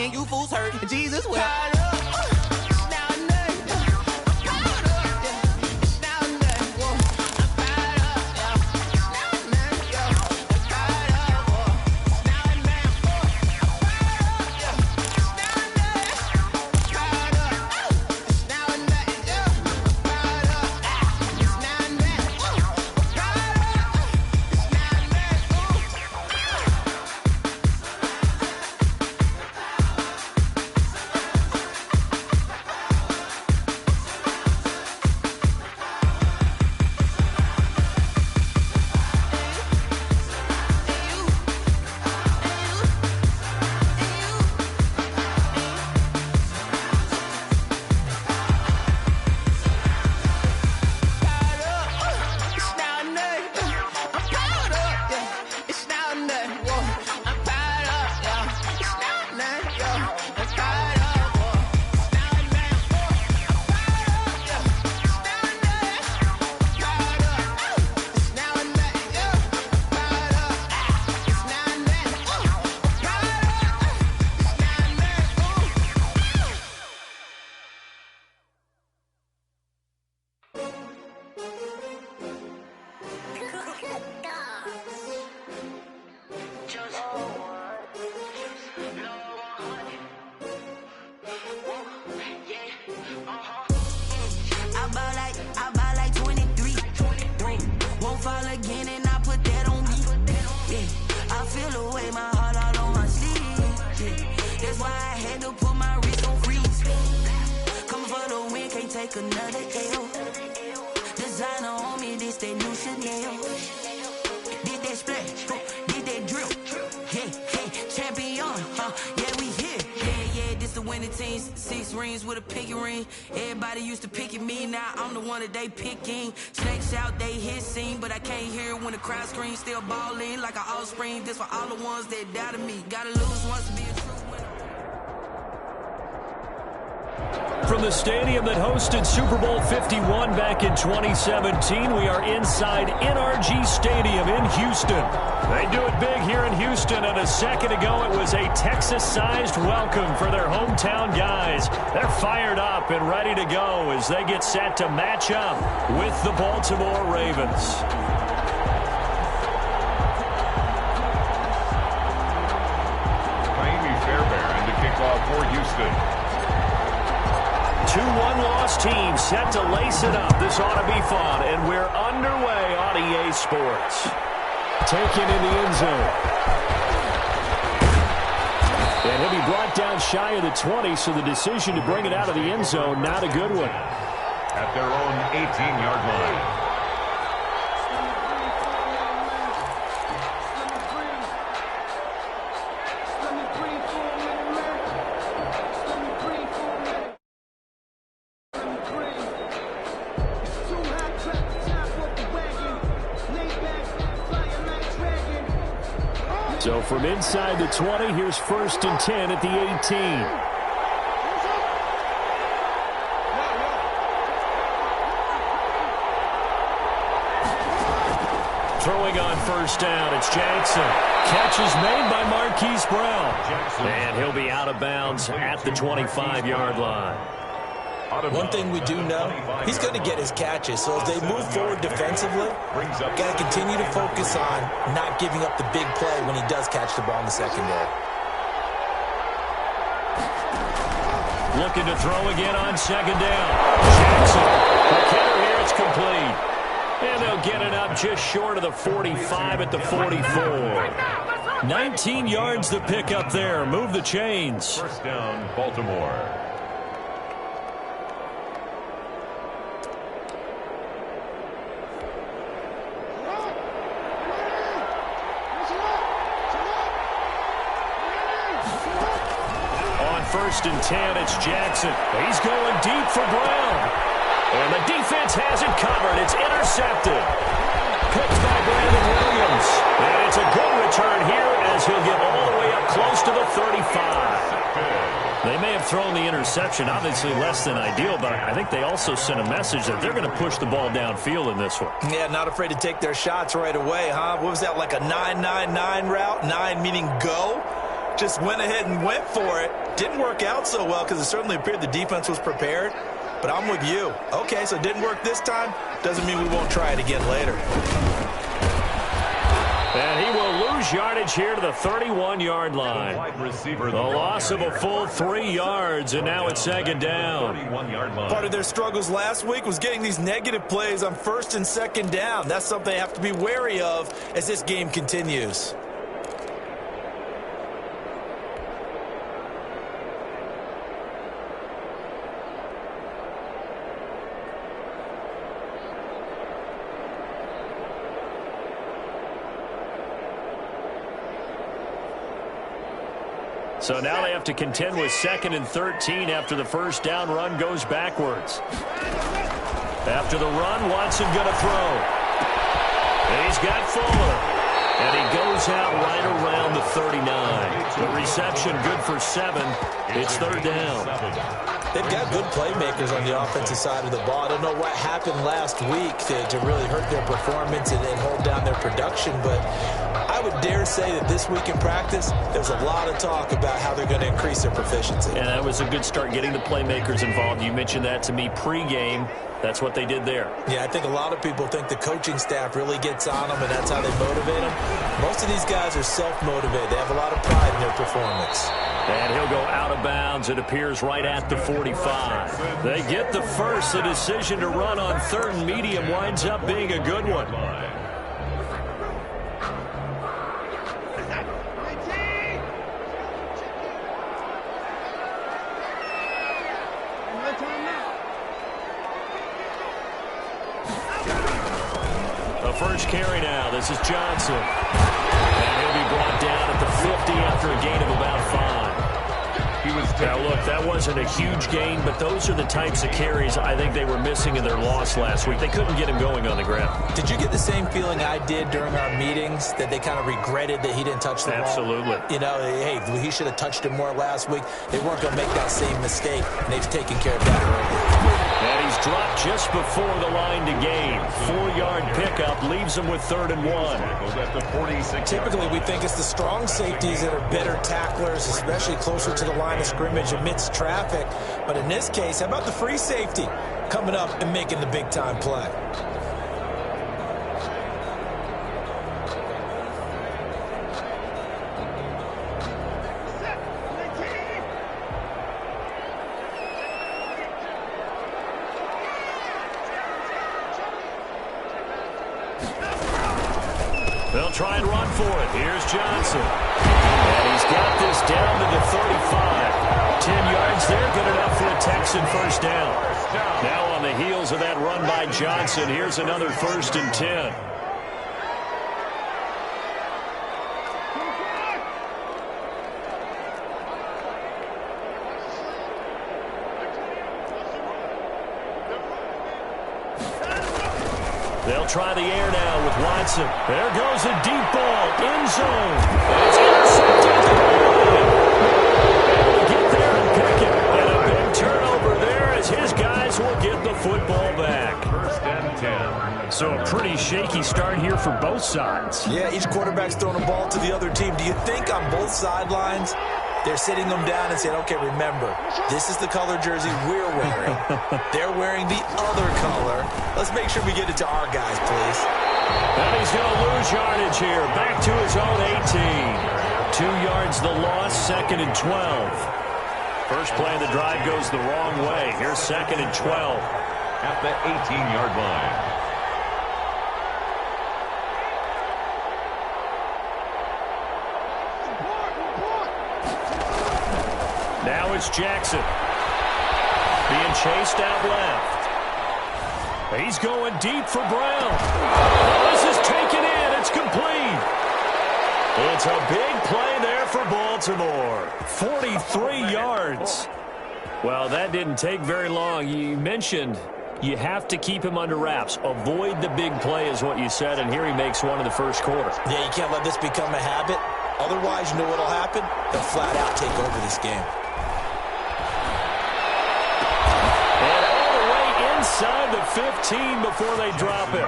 and you fools hurt. Jesus will. They picking snakes out, they hissing, but I can't hear when the crowd screams. Still balling like an offspring. This for all the ones that doubted me. Gotta lose once to be a true winner. From the stadium that hosted Super Bowl 51 back in 2017, we are inside NRG Stadium in Houston. They do it big here in Houston, and a second ago it was a Texas-sized welcome for their hometown guys. They're fired up and ready to go as they get set to match up with the Baltimore Ravens. Miami Fairbairn to kick off for Houston. 2-1 loss team set to lace it up. This ought to be fun, and we're underway on EA Sports. Taken in the end zone. And he'll be brought down shy of the 20, so the decision to bring it out of the end zone, not a good one. At their own 18-yard line. So from inside the 20, here's 1st and 10 at the 18. Throwing on 1st down, it's Jackson. Catch is made by Marquise Brown. And he'll be out of bounds at the 25-yard line. One thing we do know, he's going to get his catches. So as they move forward defensively, got to continue to focus on not giving up the big play when he does catch the ball in the secondary. Looking to throw again on 2nd down. Jackson. The counter here, it's complete. And they'll get it up just short of the 45 at the 44. 19 yards to pick up there. Move the chains. 1st down, Baltimore. On 1st and 10, it's Jackson. He's going deep for Brown. And the defense has it covered. It's intercepted. Picked by Brandon Williams. And it's a good return here as he'll get all the way up close to the 35. They may have thrown the interception, obviously less than ideal, but I think they also sent a message that they're going to push the ball downfield in this one. Yeah, not afraid to take their shots right away, huh? What was that, like a 9-9-9 route? 9 meaning go? just went ahead and went for it. Didn't work out so well because it certainly appeared the defense was prepared. But I'm with you. Okay, so it didn't work this time. Doesn't mean we won't try it again later. And he will lose yardage here to the 31-yard line. The loss of a full 3 yards, and now it's second down. Part of their struggles last week was getting these negative plays on first and second down. That's something they have to be wary of as this game continues. So now they have to contend with 2nd and 13 after the first down run goes backwards. After the run, Watson going to throw. And he's got Fuller. And he goes out right around the 39. The reception good for 7. It's third down. They've got good playmakers on the offensive side of the ball. I don't know what happened last week to really hurt their performance and hold down their production, but I would dare say that this week in practice, there's a lot of talk about how they're going to increase their proficiency. And that was a good start getting the playmakers involved. You mentioned that to me pregame. That's what they did there. Yeah, I think a lot of people think the coaching staff really gets on them, and that's how they motivate them. Most of these guys are self-motivated. They have a lot of pride in their performance. And he'll go out of bounds, it appears, right at the 45. They get the first. The decision to run on 3rd and medium winds up being a good one. The first carry now. This is Johnson. And he'll be brought down at the 50 after a gain of about 5. Now, look, that wasn't a huge gain, but those are the types of carries I think they were missing in their loss last week. They couldn't get him going on the ground. Did you get the same feeling I did during our meetings, that they kind of regretted that he didn't touch the ball? Absolutely. You know, hey, he should have touched it more last week. They weren't going to make that same mistake, and they've taken care of that early. And he's dropped just before the line to gain. 4-yard pickup leaves him with 3rd and 1. Typically, we think it's the strong safeties that are better tacklers, especially closer to the line of scrimmage amidst traffic. But in this case, how about the free safety coming up and making the big-time play? They'll try and run for it. Here's Johnson. And he's got this down to the 35. 10 yards there, good enough for a Texan first down. Now on the heels of that run by Johnson, here's another 1st and 10. They'll try the air now with Watson. There goes a deep ball, end zone. It's intercepted. They'll get there and pick it. And a big turnover there as his guys will get the football back. 1st and 10. So a pretty shaky start here for both sides. Yeah, each quarterback's throwing a ball to the other team. Do you think on both sidelines they're sitting them down and saying, okay, remember, this is the color jersey we're wearing. They're wearing the other color. Let's make sure we get it to our guys, please. And he's going to lose yardage here. Back to his own 18. 2 yards the loss, 2nd and 12. First play of the drive goes the wrong way. Here's 2nd and 12. At the 18-yard line. Now it's Jackson. Being chased out left. He's going deep for Brown. Oh, this is taken in. It's complete. It's a big play there for Baltimore. 43 yards. Well, that didn't take very long. You mentioned you have to keep him under wraps. Avoid the big play is what you said, and here he makes one in the first quarter. Yeah, you can't let this become a habit. Otherwise, you know what will happen? They'll flat out take over this game. Inside the 15 before they drop it.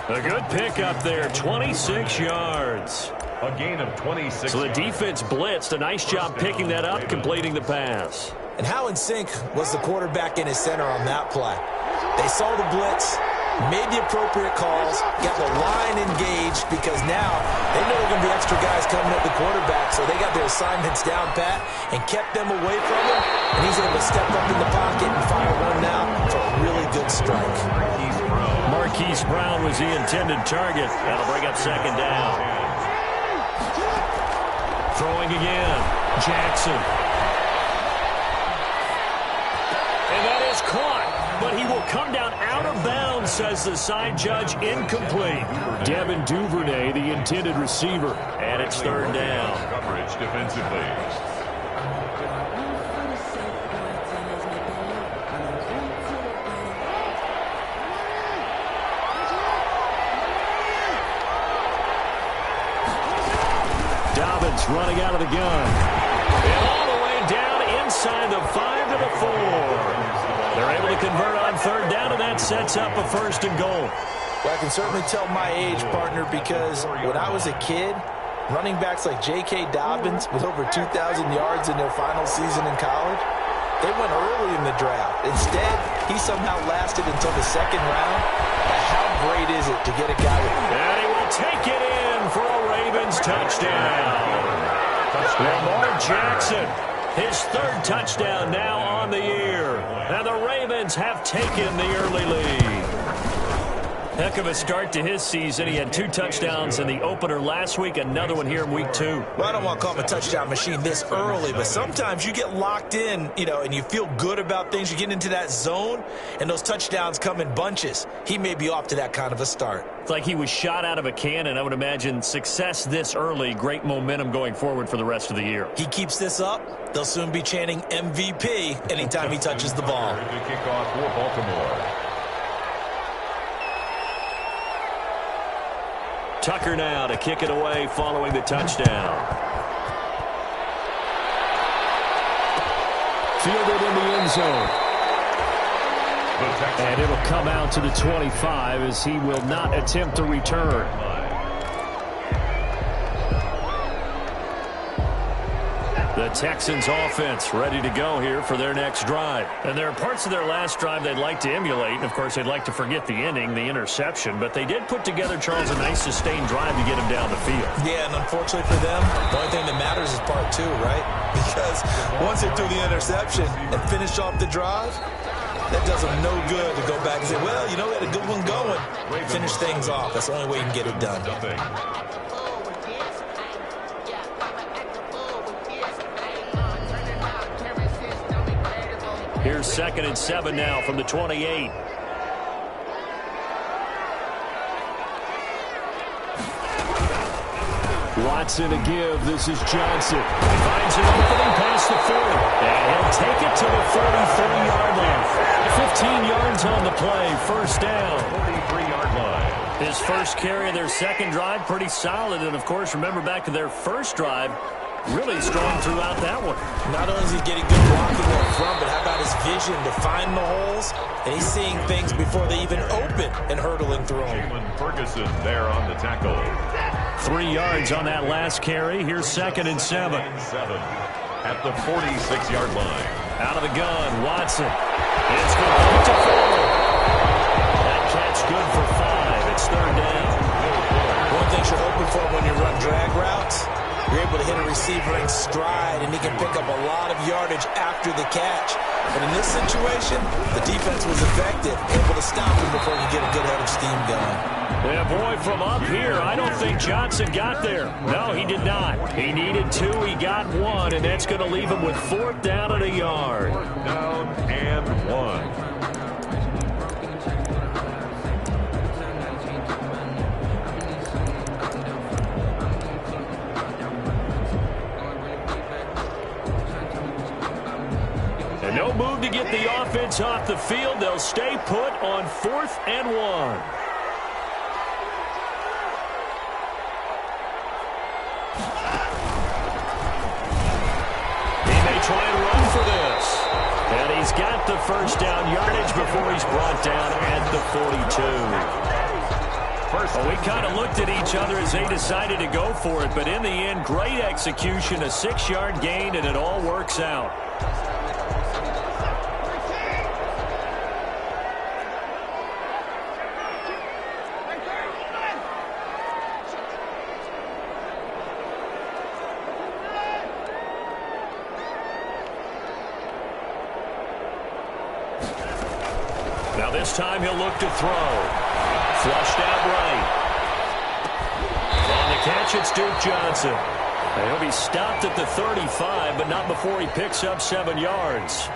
A good pickup there, 26 yards. A gain of 26. So the defense blitzed. A nice job picking that up, completing the pass. And how in sync was the quarterback in his center on that play? They saw the blitz, made the appropriate calls, got the line engaged, because now they know there are going to be extra guys coming at the quarterback, so they got their assignments down pat and kept them away from him, and he's able to step up in the pocket and fire one now for a really good strike. Marquise Brown was the intended target. That'll bring up second down. Throwing again. Jackson. And that is caught. But he will come down out of bounds, says the side judge. Incomplete. Devin Duvernay, the intended receiver. And it's third down. Coverage defensively. Dobbins running out of the gun. And all the way down inside the 5 to the 4. They're able to convert on third down, and that sets up a first and goal. Well, I can certainly tell my age, partner, because when I was a kid, running backs like J.K. Dobbins with over 2,000 yards in their final season in college, they went early in the draft. Instead, he somehow lasted until the second round. How great is it to get a guy with... And he will take it in for a Ravens touchdown. Lamar Jackson, his third touchdown now on the year. And the Ravens have taken the early lead. Heck of a start to his season. He had 2 touchdowns in the opener last week, another one here in week 2. Well, I don't want to call him a touchdown machine this early, but sometimes you get locked in, and you feel good about things. You get into that zone, and those touchdowns come in bunches. He may be off to that kind of a start. It's like he was shot out of a cannon. I would imagine success this early, great momentum going forward for the rest of the year. He keeps this up, they'll soon be chanting MVP anytime he touches the ball. The kickoff for Baltimore. Tucker now to kick it away following the touchdown. Fielded in the end zone. And it'll come out to the 25 as he will not attempt to return. The Texans offense ready to go here for their next drive. And there are parts of their last drive they'd like to emulate. And, of course, they'd like to forget the inning, the interception. But they did put together, Charles, a nice sustained drive to get him down the field. Yeah, and unfortunately for them, the only thing that matters is part 2, right? Because once they threw the interception and finished off the drive, that does them no good to go back and say, well, we had a good one going. Finish things off. That's the only way you can get it done. Here's 2nd and 7 now from the 28. Watson to give. This is Johnson. He finds an opening past the 40. And he'll take it to the 43-yard line. 15 yards on the play. First down. 43-yard line. His first carry of their second drive, pretty solid. And, of course, remember back to their first drive, really strong throughout that one. Not only is he getting good blocking up front, but how about his vision to find the holes? And he's seeing things before they even open and hurtling through them. Jalen Ferguson there on the tackle. 3 yards on that last carry. Here's 2nd and 7. At the 46-yard line. Out of the gun, Watson. It's complete to Fuller. That catch good for 5. It's third down. One thing you're hoping for when you run drag routes, you're able to hit a receiver in stride, and he can pick up a lot of yardage after the catch. But in this situation, the defense was effective, able to stop him before he get a good head of steam going. Yeah, boy, from up here, I don't think Johnson got there. No, he did not. He needed 2. He got 1, and that's going to leave him with 4th down and a yard. 4th down and 1. And no move to get the offense off the field. They'll stay put on 4th and 1. He may try and run for this. And he's got the first down yardage before he's brought down at the 42. Well, we kind of looked at each other as they decided to go for it, but in the end, great execution, a 6-yard gain, and it all works out. Now this time he'll look to throw. Flushed out right. On the catch, it's Duke Johnson. And he'll be stopped at the 35, but not before he picks up 7 yards.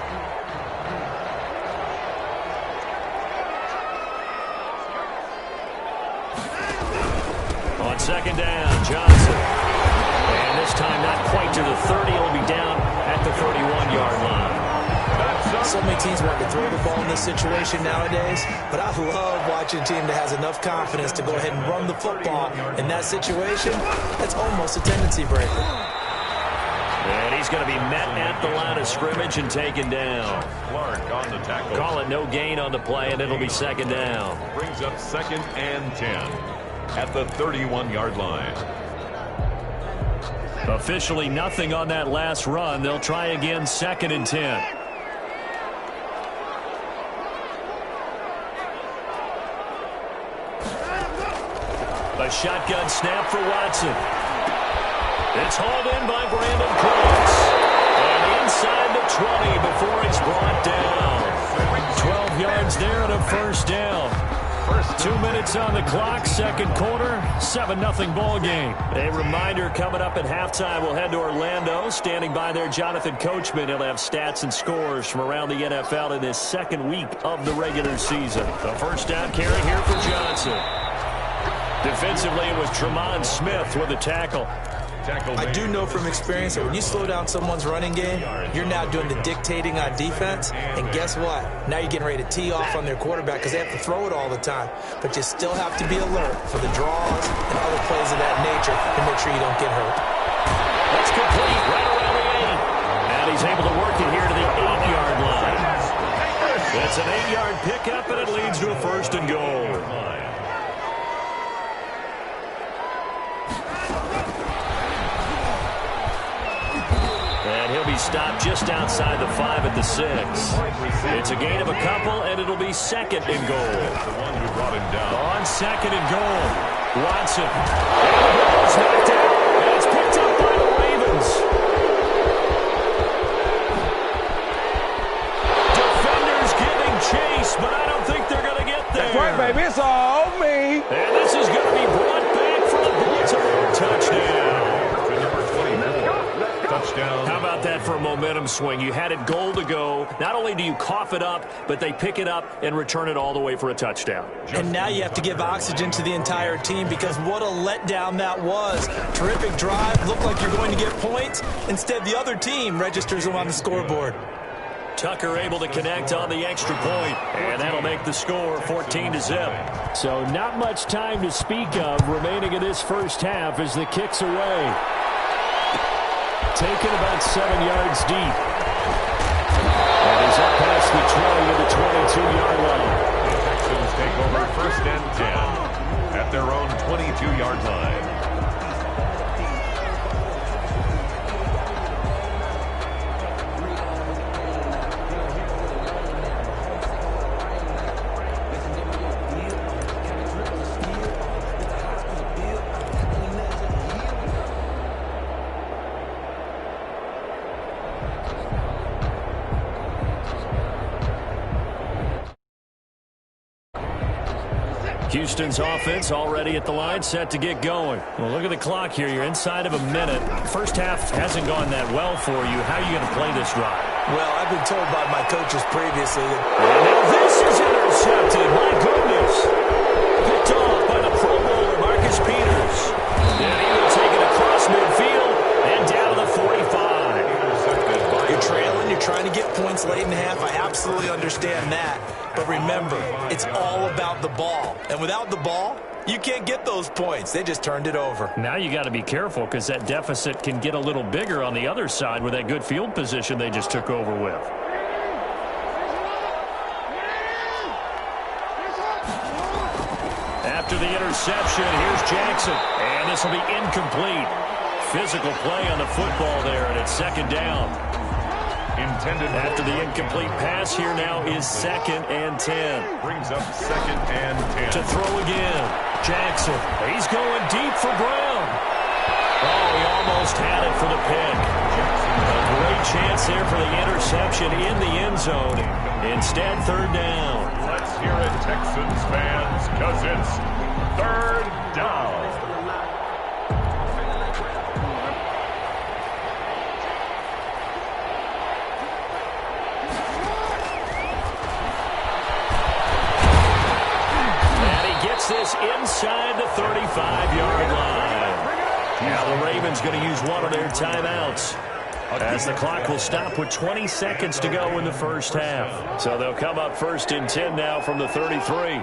On second down, Johnson. And this time not quite to the 30. He'll be down at the 31-yard line. So many teams want to throw the ball in this situation nowadays, but I love watching a team that has enough confidence to go ahead and run the football. In that situation, that's almost a tendency breaker. And he's going to be met at the line of scrimmage and taken down. Clark on the tackle. Call it no gain on the play, and it'll be second down. Brings up 2nd and 10 at the 31-yard line. Officially nothing on that last run. They'll try again 2nd and 10. A shotgun snap for Watson. It's hauled in by Brandon Cooks. And inside the 20 before it's brought down. 12 yards there and a first down. 2 minutes on the clock, second quarter, 7-0 ball game. A reminder coming up at halftime, we'll head to Orlando. Standing by there, Jonathan Coachman. He'll have stats and scores from around the NFL in this second week of the regular season. The first down carry here for Johnson. Defensively, it was Tremont Smith with a tackle. I do know from experience that when you slow down someone's running game, you're now doing the dictating on defense. And guess what? Now you're getting ready to tee off on their quarterback because they have to throw it all the time. But you still have to be alert for the draws and other plays of that nature to make sure you don't get hurt. That's complete right around the 8. And he's able to work it here to the 8-yard line. It's an 8-yard pickup, and it leads to a first and goal. He'll be stopped just outside the 5 at the 6. It's a gain of a couple, and it'll be 2nd and goal. The one who brought him down. On 2nd and goal, Watson. And the ball's knocked out, and it's picked up by the Ravens. Defenders giving chase, but I don't think they're going to get there. That's right, baby. It's all me. And this is going to be brought back for a Baltimore touchdown. Touchdown. How about that for a momentum swing? You had it goal to go. Not only do you cough it up, but they pick it up and return it all the way for a touchdown. And now you have to give oxygen to the entire team because what a letdown that was. Terrific drive. Looked like you're going to get points. Instead, the other team registers them on the scoreboard. Tucker able to connect on the extra point, and that'll make the score 14-0. So not much time to speak of remaining in this first half as the kick's away. Taken about 7 yards deep. And he's up past the 20 to the 22-yard line. The Texans take over 1st and 10 at their own 22-yard line. Houston's offense already at the line, set to get going. Well, look at the clock here. You're inside of a minute. First half hasn't gone that well for you. How are you going to play this drive? Well, I've been told by my coaches previously that... And now this is intercepted. My goodness. Picked off by the Pro Bowler, Marcus Peters. And he will take it across midfield and down to the 45. You're trailing. You're trying to get points late in the half. I absolutely understand that. But remember, it's all about the ball. And without the ball, you can't get those points. They just turned it over. Now you got to be careful because that deficit can get a little bigger on the other side with that good field position they just took over with. After the interception. interception. Here's Jackson. And this will be incomplete. Physical play on the football there, and it's second down. After the incomplete pass, here now is 2nd and 10. Brings up 2nd and 10. To throw again. Jackson. He's going deep for Brown. Oh, he almost had it for the pick. A great chance there for the interception in the end zone. Instead, 3rd down. Let's hear it, Texans fans, because it's 3rd down. This inside the 35-yard line. Now the Ravens going to use one of their timeouts, as the clock will stop with 20 seconds to go in the first half. So they'll come up 1st and 10 now from the 33.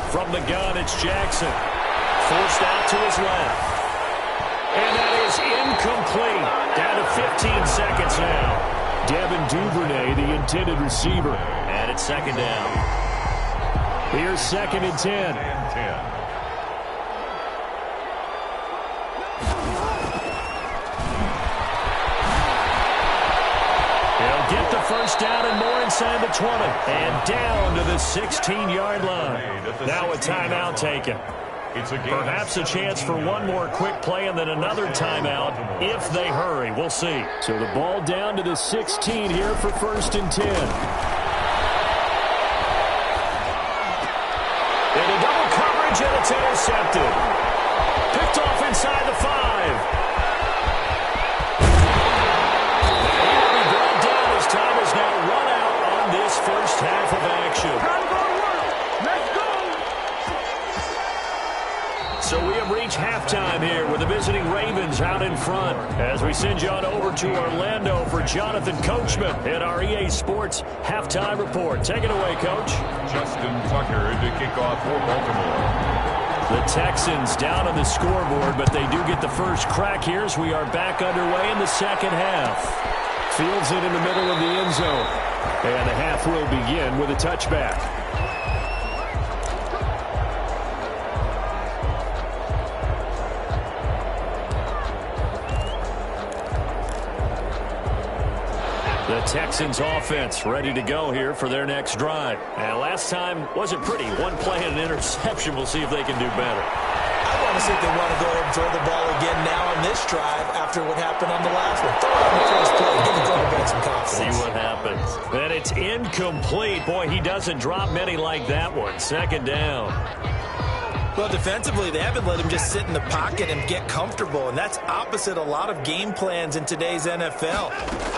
From the gun, it's Jackson. Forced out to his left. And that is incomplete. Down to 15 seconds now. Devin Duvernay, the intended receiver. And it's 2nd down. Here's 2nd and 10. Get the first down and more inside the 20. And down to the 16-yard line. Now a timeout taken. Perhaps a chance for one more quick play and then another timeout if they hurry. We'll see. So the ball down to the 16 here for 1st and 10. Into double coverage, and it's intercepted. Picked off inside the 5. Time is now run out on this first half of action. So we have reached halftime here with the visiting Ravens out in front. As we send you on over to Orlando for Jonathan Coachman at our EA Sports Halftime Report. Take it away, Coach. Justin Tucker to kick off for Baltimore. The Texans down on the scoreboard, but they do get the first crack here as we are back underway in the second half. Fields it in the middle of the end zone. And the half will begin with a touchback. The Texans offense ready to go here for their next drive. And last time wasn't pretty. One play and an interception. We'll see if they can do better. I want to see if they want to go ahead and throw the ball again now on this drive after what happened on the last one. Throw it on the first play. Give the quarterback some confidence. See what happens. And it's incomplete. Boy, he doesn't drop many like that one. 2nd down. Well, defensively, they haven't let him just sit in the pocket and get comfortable, and that's opposite a lot of game plans in today's NFL.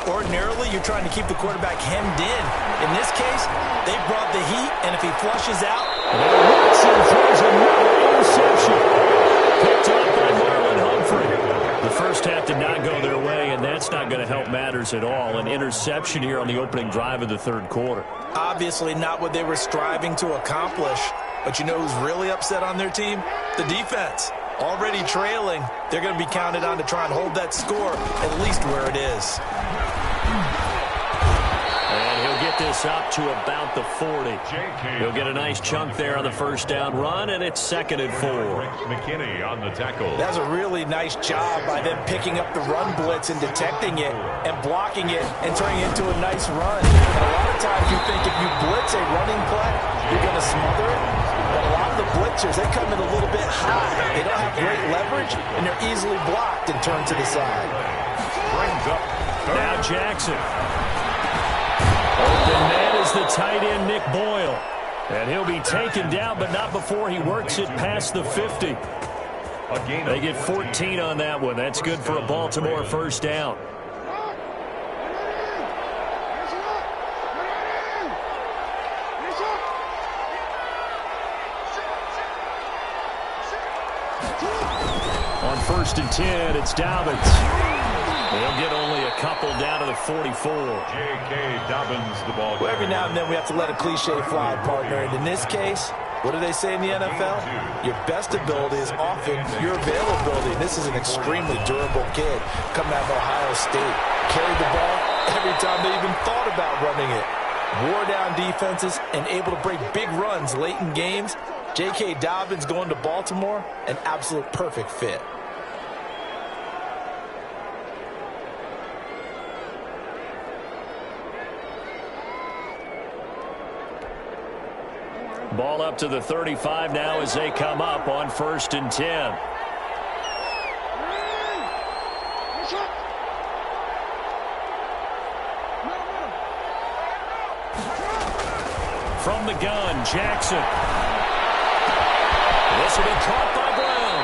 Ordinarily, you're trying to keep the quarterback hemmed in. In this case, they brought the heat, and if he flushes out... Watson throws another interception. Picked up by Marlon Humphrey. The first half did not go their way, and that's not going to help matters at all. An interception here on the opening drive of the 3rd quarter. Obviously not what they were striving to accomplish. But you know who's really upset on their team? The defense. Already trailing. They're going to be counted on to try and hold that score at least where it is. And he'll get this up to about the 40. He'll get a nice chunk there on the first down run, and it's 2nd and 4. McKinney on the tackle. That's a really nice job by them picking up the run blitz and detecting it and blocking it and turning it into a nice run. And a lot of times you think if you blitz a running play, you're going to smother it. But a lot of the blitzers, they come in a little bit high. They don't have great leverage, and they're easily blocked and turned to the side. Brings up now Jackson. Open man is the tight end, Nick Boyle. And he'll be taken down, but not before he works it past the 50. They get 14 on that one. That's good for a Baltimore first down. On 1st and 10, it's Dobbins. They'll get only a couple down to the 44. J.K. Dobbins, the ball. Well, every now and then we have to let a cliche fly, partner. And in this case, what do they say in the NFL? Your best ability is often your availability. This is an extremely durable kid coming out of Ohio State. Carried the ball every time they even thought about running it. Wore down defenses and able to break big runs late in games. J.K. Dobbins going to Baltimore, an absolute perfect fit. Ball up to the 35 now as they come up on 1st and 10. From the gun, Jackson. This will be caught by Brown.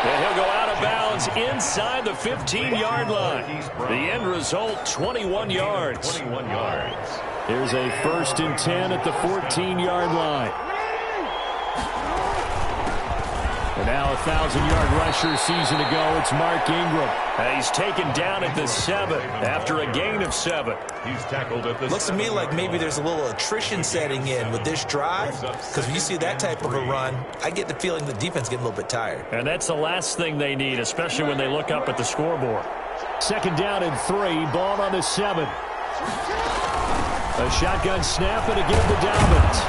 And he'll go out of bounds inside the 15-yard line. The end result, 21 yards. 21 yards. Here's a 1st and 10 at the 14-yard line. And now a 1,000-yard rusher season to go. It's Mark Ingram. He's taken down at the 7 after a gain of 7. He's tackled at the Looks to me like maybe there's a little attrition setting in with this drive, because when you see that type of a run, I get the feeling the defense getting a little bit tired. And that's the last thing they need, especially when they look up at the scoreboard. 2nd down and 3, ball on the 7. A shotgun snap and again to Dobbins.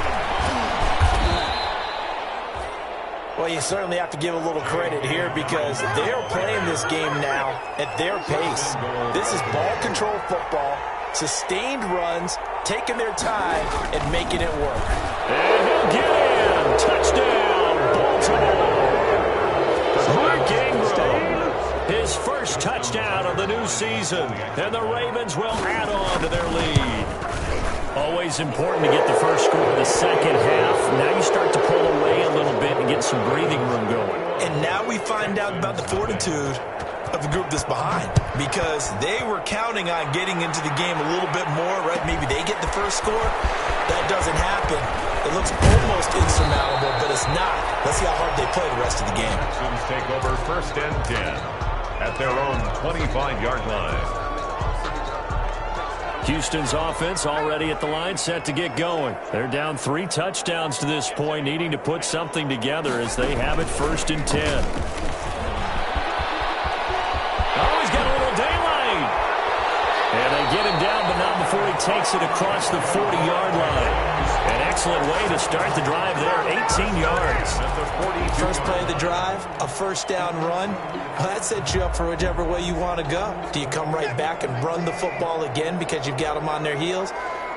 Well, you certainly have to give a little credit here because they're playing this game now at their pace. This is ball control football, sustained runs, taking their time, and making it work. And he'll get in. Touchdown, Baltimore. Mark Ingram, his first touchdown of the new season. And the Ravens will add on to their lead. Always important to get the first score in the second half. Now you start to pull away a little bit and get some breathing room going. And now we find out about the fortitude of the group that's behind, because they were counting on getting into the game a little bit more, right? Maybe they get the first score. That doesn't happen. It looks almost insurmountable, but it's not. Let's see how hard they play the rest of the game. Texans take over 1st and 10 at their own 25-yard line. Houston's offense already at the line, set to get going. They're down 3 touchdowns to this point, needing to put something together as they have it 1st and 10. Oh, he's got a little daylight. And they get him down, but not before he takes it across the 40-yard line. An excellent way to start the drive there, 18 yards. First play of the drive, a 1st down run. Well, that sets you up for whichever way you want to go. Do you come right back and run the football again because you've got them on their heels?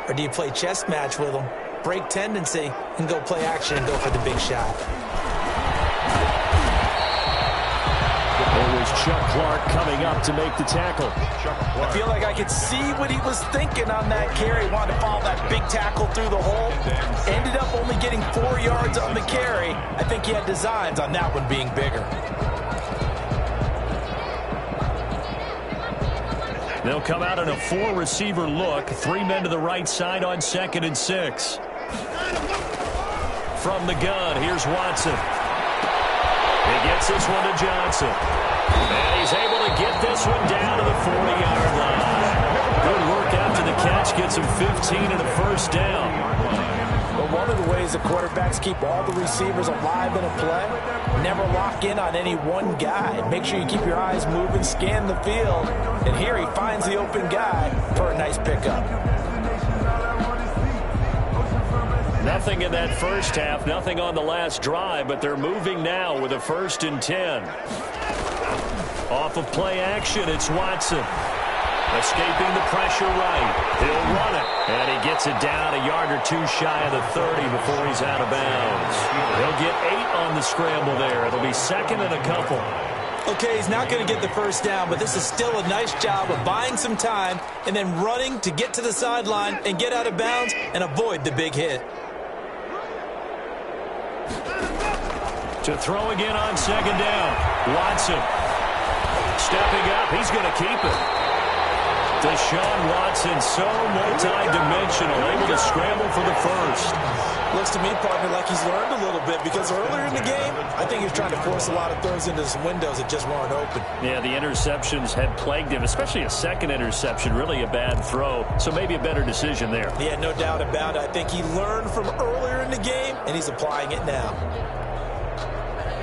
Or do you play chess match with them, break tendency, and go play action and go for the big shot? It was Chuck Clark coming up to make the tackle. I feel like I could see what he was thinking on that carry. Wanted to follow that big tackle through the hole. Ended up only getting 4 yards on the carry. I think he had designs on that one being bigger. They'll come out in a 4-receiver look. 3 men to the right side on 2nd and 6. From the gun, here's Watson. He gets this one to Johnson. And he's able to get this one down to the 40-yard line. Good work after the catch. Gets him 15 and a 1st down. But one of the ways the quarterbacks keep all the receivers alive in a play, never lock in on any one guy. Make sure you keep your eyes moving, scan the field. And here he finds the open guy for a nice pickup. Nothing in that first half, nothing on the last drive, but they're moving now with a 1st and 10. Off of play action, it's Watson. Escaping the pressure right. He'll run it. And he gets it down a yard or 2 shy of the 30 before he's out of bounds. He'll get 8 on the scramble there. It'll be 2nd and a couple. Okay, he's not going to get the 1st down, but this is still a nice job of buying some time and then running to get to the sideline and get out of bounds and avoid the big hit. To throw again on 2nd down. Watson stepping up. He's going to keep it. Deshaun Watson, so multi-dimensional, able to scramble for the 1st. Looks to me, partner, like he's learned a little bit, because earlier in the game, I think he was trying to force a lot of throws into some windows that just weren't open. Yeah, the interceptions had plagued him, especially a second interception, really a bad throw. So maybe a better decision there. Yeah, no doubt about it. I think he learned from earlier in the game, and he's applying it now.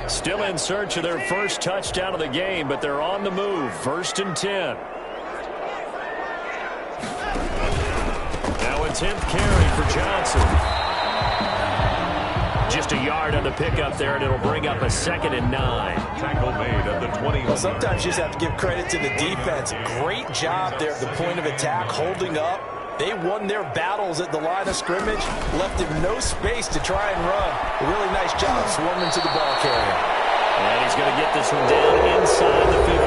Still in search of their first touchdown of the game, but they're on the move. 1st and 10. Now a 10th carry for Johnson. Just a yard on the pickup there, and it'll bring up a 2nd and 9. Tackle made at the 20. Well, sometimes you just have to give credit to the defense. Great job there at the point of attack, holding up. They won their battles at the line of scrimmage, left him no space to try and run. A really nice job swarming to the ball carrier. And he's going to get this one down inside the 15.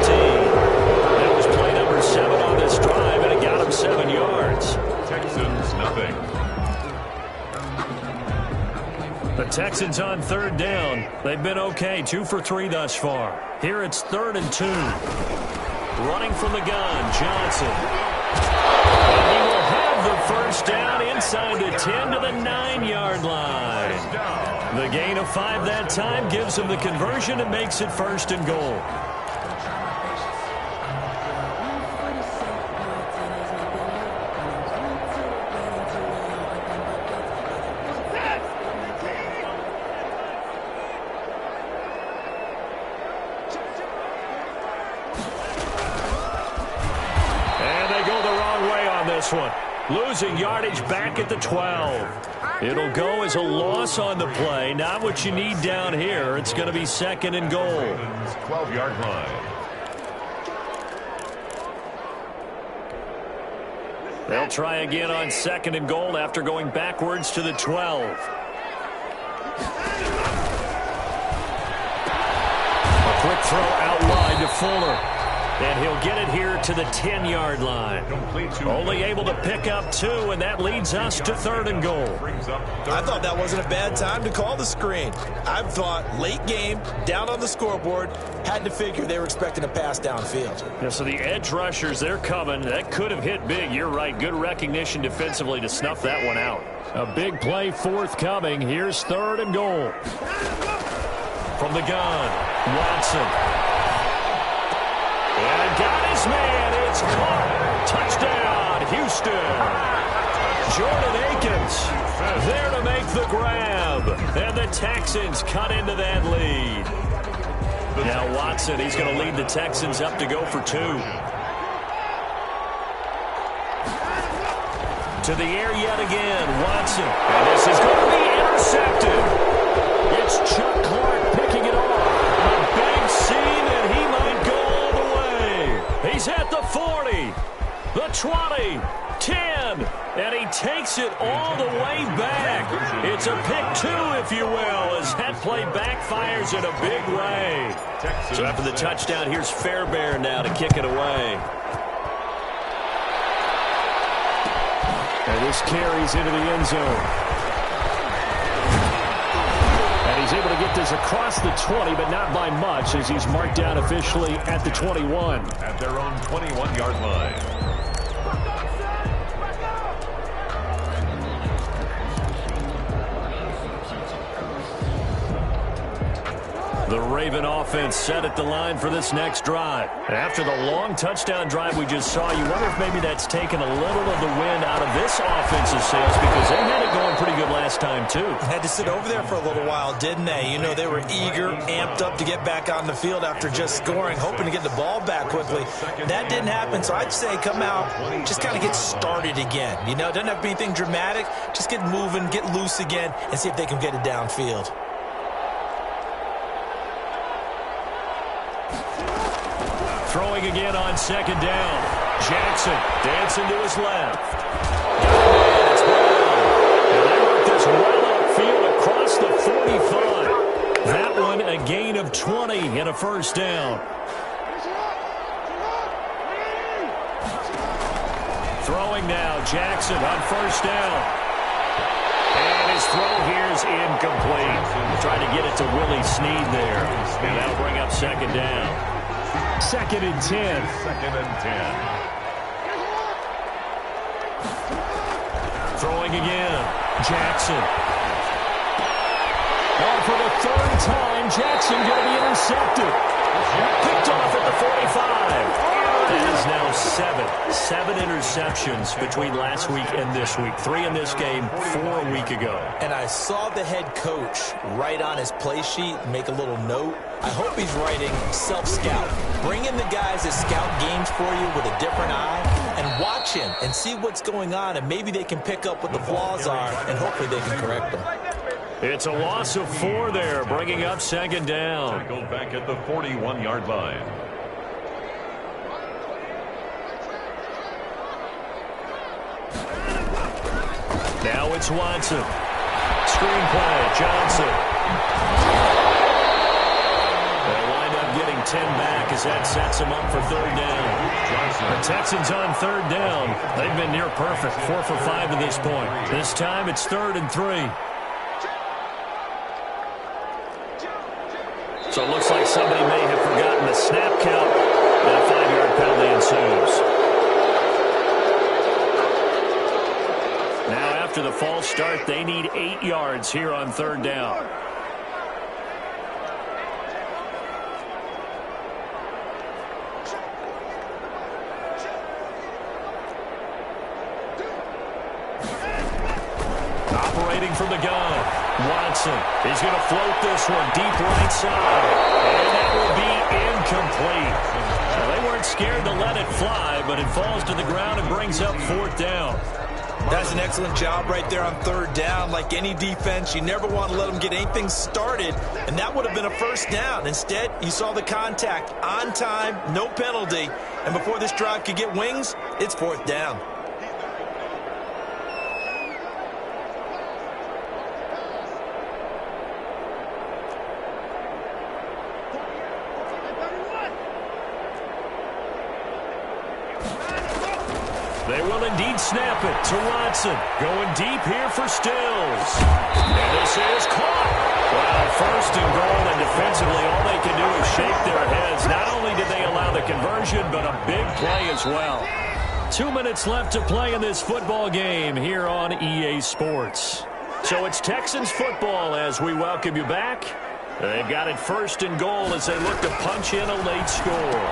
That was play number 7 on this drive, and it got him 7 yards. Texans, nothing. The Texans on 3rd down. They've been okay, 2 for 3 thus far. Here it's 3rd and 2. Running from the gun, Johnson. And he will have the first down inside the 10 to the 9-yard line. The gain of 5 that time gives him the conversion and makes it 1st and goal. One. Losing yardage back at the 12. It'll go as a loss on the play. Not what you need down here. It's going to be 2nd and goal. 12-yard line. They'll try again on 2nd and goal after going backwards to the 12. A quick throw out wide to Fuller. And he'll get it here to the 10-yard line. Only able to pick up 2, and that leads us to 3rd and goal. I thought that wasn't a bad time to call the screen. I thought late game, down on the scoreboard, had to figure they were expecting a pass downfield. Yeah, so the edge rushers, they're coming. That could have hit big. You're right. Good recognition defensively to snuff that one out. A big play forthcoming. Here's 3rd and goal. From the gun, Watson. And got his man. It's caught. Touchdown, Houston. Jordan Akins there to make the grab. And the Texans cut into that lead. Now Watson, he's going to lead the Texans up to go for 2. To the air yet again, Watson. And this is going to be intercepted. It's Chuck Clark picking it off. A big seam, and he might go all the way. He's at the 40, the 20, 10, and he takes it all the way back. It's a pick 2, if you will, as that play backfires in a big way. So after the touchdown, here's Fairbairn now to kick it away. And this carries into the end zone. And he's able to get this across the 20, but not by much, as he's marked down officially at the 21. At their own 21-yard line. The Raven offense set at the line for this next drive. After the long touchdown drive we just saw, you wonder if maybe that's taken a little of the wind out of this offensive sails, because they had it going pretty good last time, too. Had to sit over there for a little while, didn't they? You know, they were eager, amped up to get back on the field after just scoring, hoping to get the ball back quickly. That didn't happen, so I'd say come out, just kind of get started again. You know, it doesn't have to be anything dramatic. Just get moving, get loose again, and see if they can get it downfield. Throwing again on 2nd down. Jackson dancing to his left. It's Brown. And they work this well upfield across the 45. That one a gain of 20 and a first down. Throwing now, Jackson on first down. And his throw here is incomplete. Trying to get it to Willie Snead there. And that'll bring up 2nd down. 2nd and 10. 2nd and 10. Throwing again. Jackson. Now for the third time, Jackson going to be intercepted. Picked off at the 45. It is now seven interceptions between last week and this week. 3 in this game, 4 a week ago. And I saw the head coach write on his play sheet, make a little note. I hope he's writing self-scout. Bring in the guys that scout games for you with a different eye and watch him and see what's going on, and maybe they can pick up what the flaws are, and hopefully they can correct them. It's a loss of 4 there, bringing up second down. Tackled back at the 41-yard line. Now it's Watson. Screenplay, Johnson. They'll wind up getting 10 back as that sets them up for third down. The Texans on third down. They've been near perfect, 4 for 5 to this point. This time it's 3rd and 3. So it looks like somebody may have forgotten the snap count, and a 5-yard penalty ensues. Now after the false start, they need 8 yards here on third down. Operating from the gun, Watson. He's going to float this one deep right side. And that will be incomplete. Well, they weren't scared to let it fly, but it falls to the ground and brings up 4th down. That's an excellent job right there on third down. Like any defense, you never want to let them get anything started, and that would have been a first down. Instead, you saw the contact on time, no penalty, and before this drive could get wings, it's 4th down. They will indeed snap it to Watson. Going deep here for Stills. And this is caught. Well, 1st and goal, and defensively, all they can do is shake their heads. Not only did they allow the conversion, but a big play as well. 2 minutes left to play in this football game here on EA Sports. So it's Texans football as we welcome you back. They've got it 1st and goal as they look to punch in a late score.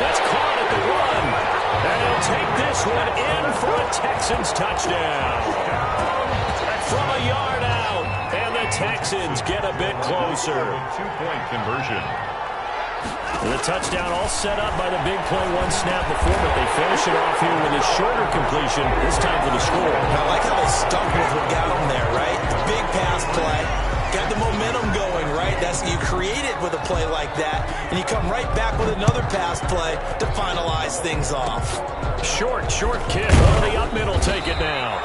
That's caught at the 1. And he'll take this one in for a Texans touchdown. From a yard out, and the Texans get a bit closer. 2-point conversion. The touchdown all set up by the big play 1 snap before, but they finish it off here with a shorter completion, this time for the score. I like how they stuck with what got them there, right? The big pass play. Got the momentum going, right? That's you create it with a play like that, and you come right back with another pass play to finalize things off. Short kick. Oh, the up middle take it now.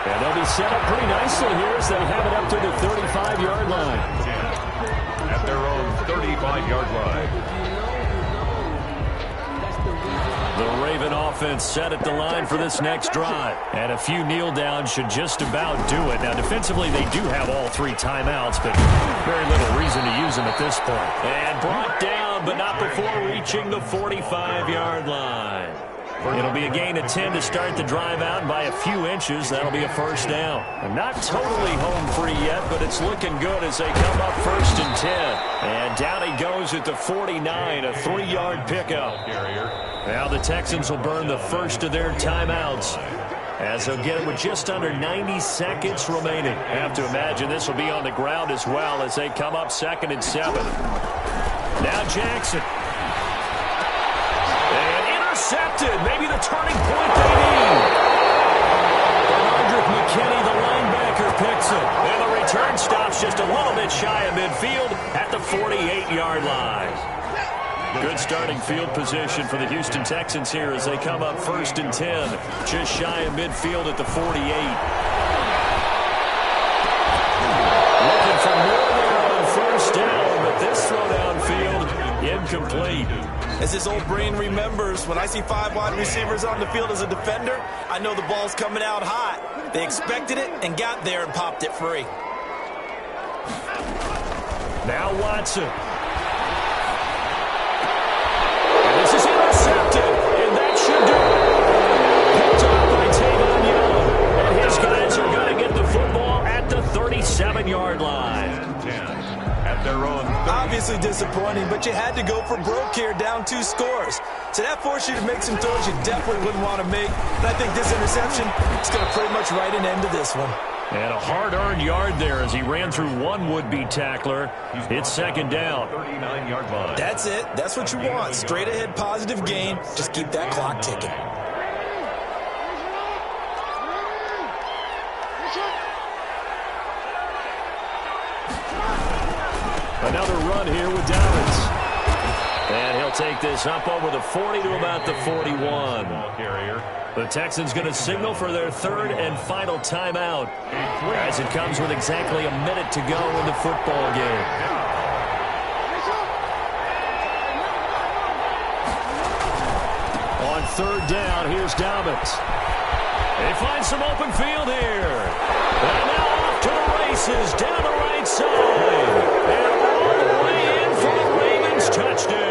And they'll be set up pretty nicely here as they have it up to the 35-yard line. At their own 35-yard line. The Raven offense set at the line for this next drive. And a few kneel downs should just about do it. Now, defensively, they do have all 3 timeouts, but very little reason to use them at this point. And brought down, but not before reaching the 45-yard line. It'll be a gain of 10 to start the drive out, and by a few inches, that'll be a 1st down. And not totally home free yet, but it's looking good as they come up 1st and 10. And down he goes at the 49, a 3-yard pickup. Now the Texans will burn the first of their timeouts as they'll get it with just under 90 seconds remaining. I have to imagine this will be on the ground as well as they come up 2nd and 7. Now Jackson. Intercepted. Maybe the turning point they need. Brodgg McKinney, the linebacker, picks it. And the return stops just a little bit shy of midfield at the 48-yard line. Good starting field position for the Houston Texans here as they come up 1st and 10. Just shy of midfield at the 48. Looking for more there on 1st down, but this throw downfield, incomplete. As his old brain remembers, when I see 5 wide receivers on the field as a defender, I know the ball's coming out hot. They expected it and got there and popped it free. Now Watson. And this is intercepted, and that should do it. Picked off by Tavon Young. And his guys are going to get the football at the 37-yard line. their own 30. Obviously disappointing, but you had to go for broke here, down 2 scores. So that forced you to make some throws you definitely wouldn't want to make. And I think this interception is going to pretty much write an end to this one. And a hard-earned yard there as he ran through one would-be tackler. It's second down. 39-yard line. That's it. That's what you want. Straight ahead positive gain. Just keep that clock ticking. Another run here with Downs. And he'll take this up over the 40 to about the 41. The Texans going to signal for their third and final timeout as it comes with exactly a minute to go in the football game. On third down, here's Dobbins. They find some open field here. And now off to the races down the right side. And all the way in for the Ravens touchdown.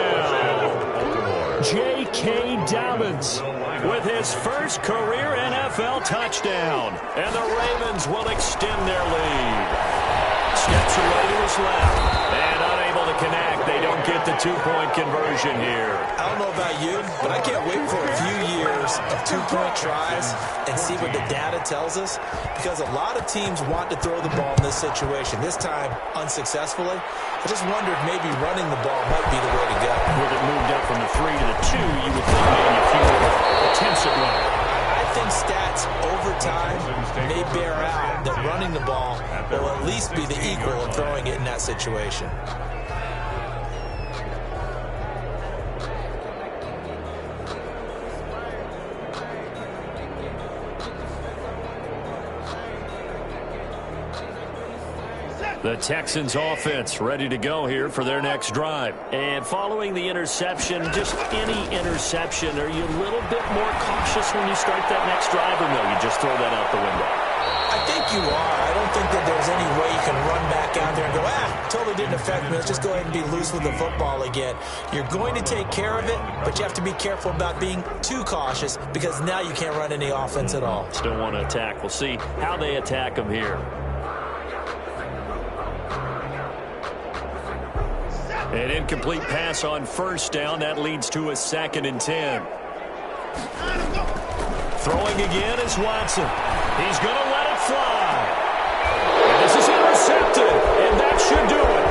J.K. Dobbins with his first career NFL touchdown. And the Ravens will extend their lead. Steps away to his left. And unable to connect. They don't get the 2-point conversion here. I don't know about you, but I can't wait for a few years of 2-point tries and see what the data tells us, because a lot of teams want to throw the ball in this situation. This time, unsuccessfully. I just wondered maybe running the ball might be the way to go. With it moved up from the 3 to the 2, you would think maybe a few more attempts at running. I think stats over time may bear out that running the ball will at least be the equal of throwing it in that situation. The Texans offense ready to go here for their next drive. And following the interception, just any interception, are you a little bit more cautious when you start that next drive, or no, you just throw that out the window? I think you are. I don't think that there's any way you can run back out there and go, totally didn't affect me. Let's just go ahead and be loose with the football again. You're going to take care of it, but you have to be careful about being too cautious, because now you can't run any offense at all. Still want to attack. We'll see how they attack them here. An incomplete pass on first down. That leads to a 2nd and 10. Throwing again is Watson. He's going to let it fly. And this is intercepted, and that should do it.